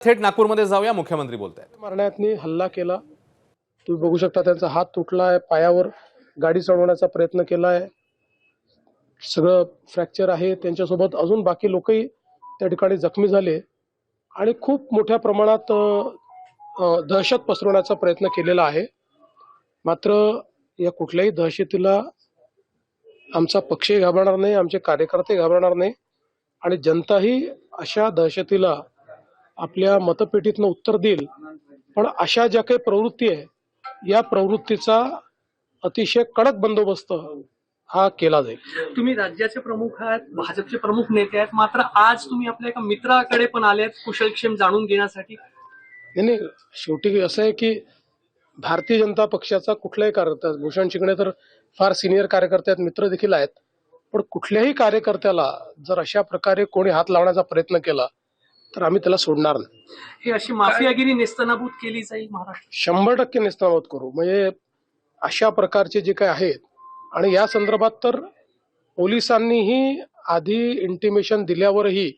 थेट नागपूरमध्ये जाऊया, मुख्यमंत्री बोलतायत। मारण्यातनी हल्ला केला, तुम्ही बघू शकता त्यांचा हात तुटलाय, पायावर गाडी चढवण्याचा प्रयत्न केलाय, सगळं फ्रॅक्चर आहे। त्यांच्यासोबत अजून बाकी लोकही त्या ठिकाणी जखमी झाले आणि खूप मोठ्या प्रमाणात दहशत पसरवण्याचा प्रयत्न केलेला आहे। मात्र या कुठल्याही दहशतीला आमचा पक्षही घाबरणार नाही, आमचे कार्यकर्ते घाबरणार नाही आणि जनताही अशा दहशतीला आपल्या मतपेटीतनं उत्तर देईल। पण अशा ज्या काही प्रवृत्ती आहे, या प्रवृत्तीचा अतिशय कडक बंदोबस्त हा केला जाईल। तुम्ही राज्याचे प्रमुख आहात, भाजपचे प्रमुख नेते आहेत, मात्र आज तुम्ही आपल्या एका मित्राकडे पण आलेत कुशलक्षेम जाणून घेण्यासाठी। नाही, शेवटी असं आहे की भारतीय जनता पक्षाचा कुठलाही कार्यकर्ता, भूषण चिकणे तर फार सिनियर कार्यकर्ते आहेत, मित्र देखील आहेत, पण कुठल्याही कार्यकर्त्याला जर अशा प्रकारे कोणी हात लावण्याचा प्रयत्न केला तर आम्ही त्याला सोडणार नाही। ही अशी माफियागिरी नेस्तनाबूत केली जाईल महाराष्ट्र। 100% नेस्तनाबूत करू। म्हणजे अशा प्रकारचे जे काही आहेत आणि या संदर्भात तर पोलिसांनीही आधी इंटिमेशन दिल्यावरही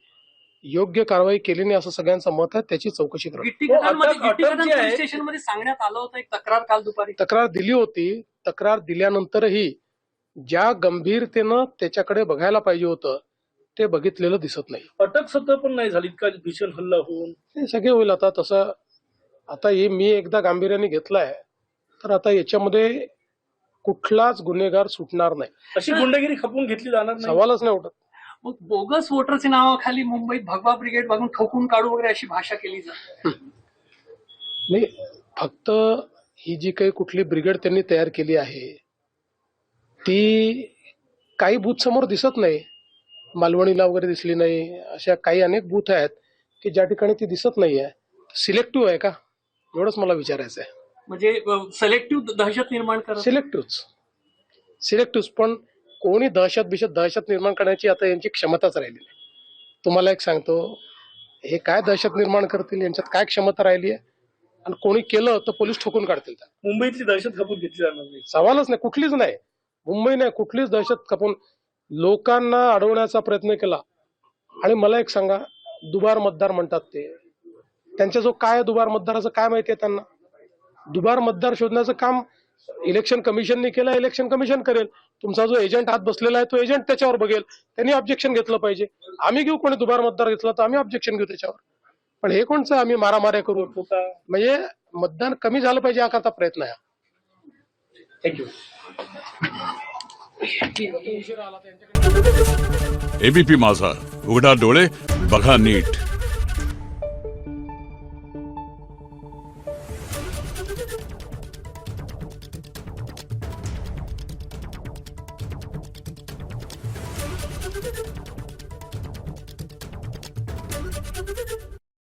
योग्य कारवाई केली नाही असं सगळ्यांचं मत आहे। त्याची चौकशी करू। पोलीस स्टेशनमध्ये सांगण्यात आलं होतं, एक तक्रार काल दुपारी तक्रार दिली होती। तक्रार दिल्यानंतरही ज्या गंभीरतेनं त्याच्याकडे बघायला पाहिजे होतं ते बघितलेलं दिसत नाही। अटक सध्या पण नाही झाली, इतका भीषण हल्ला होऊन हे सगळे होईल आता। तसं आता हे मी एकदा गांभीर्याने घेतलाय तर आता याच्यामध्ये कुठलाच गुन्हेगार सुटणार नाही, अशी गुंडगिरी खपून घेतली जाणार नाही, सवालच नाही उठत। मग बोगस वोटरच्या नावाखाली मुंबईत भगवा ब्रिगेड बघून ठोकून काढू वगैरे अशी भाषा केली जाते। नाही, फक्त ही जी काही कुठली ब्रिगेड त्यांनी तयार केली आहे ती काही बूथ समोर दिसत नाही, मालवणीला वगैरे दिसली नाही, अशा काही अनेक बूथ आहेत की ज्या ठिकाणी ती दिसत नाहीये। सिलेक्टिव्ह आहे का, एवढंच मला विचारायचं आहे। म्हणजे सिलेक्टिव्ह दहशत निर्माण करत। सिलेक्टिव्ह पण कोणी दहशत निर्माण करण्याची आता यांची क्षमताच राहिली नाही। तुम्हाला एक सांगतो, हे काय दहशत निर्माण करतील, यांच्यात काय क्षमता राहिली आहे, आणि कोणी केलं तर पोलीस ठोकून काढतील। मुंबईतली दहशत खपून घेतली जाणार नाही, सवालच नाही, कुठलीच नाही। मुंबई नाही, कुठलीच दहशत खपून लोकांना अडवण्याचा प्रयत्न केला। आणि मला एक सांगा, दुबार मतदार म्हणतात ते, त्यांच्या जो काय दुबार मतदाराचं काय माहितीये त्यांना? दुबार मतदार शोधण्याचं काम इलेक्शन कमिशनने केलं, इलेक्शन कमिशन करेल। तुमचा जो एजंट हात बसलेला आहे तो एजंट त्याच्यावर बघेल, त्यांनी ऑब्जेक्शन घेतलं पाहिजे। आम्ही घेऊ, कोणी दुबार मतदार घेतला तर आम्ही ऑब्जेक्शन घेऊ त्याच्यावर। पण हे कोणचं आम्ही मारामाऱ्या करू? म्हणजे मतदान कमी झालं पाहिजे याकरता प्रयत्न आहे। थँक्यू। एबीपी माझा, उघडा डोळे बघा नीट।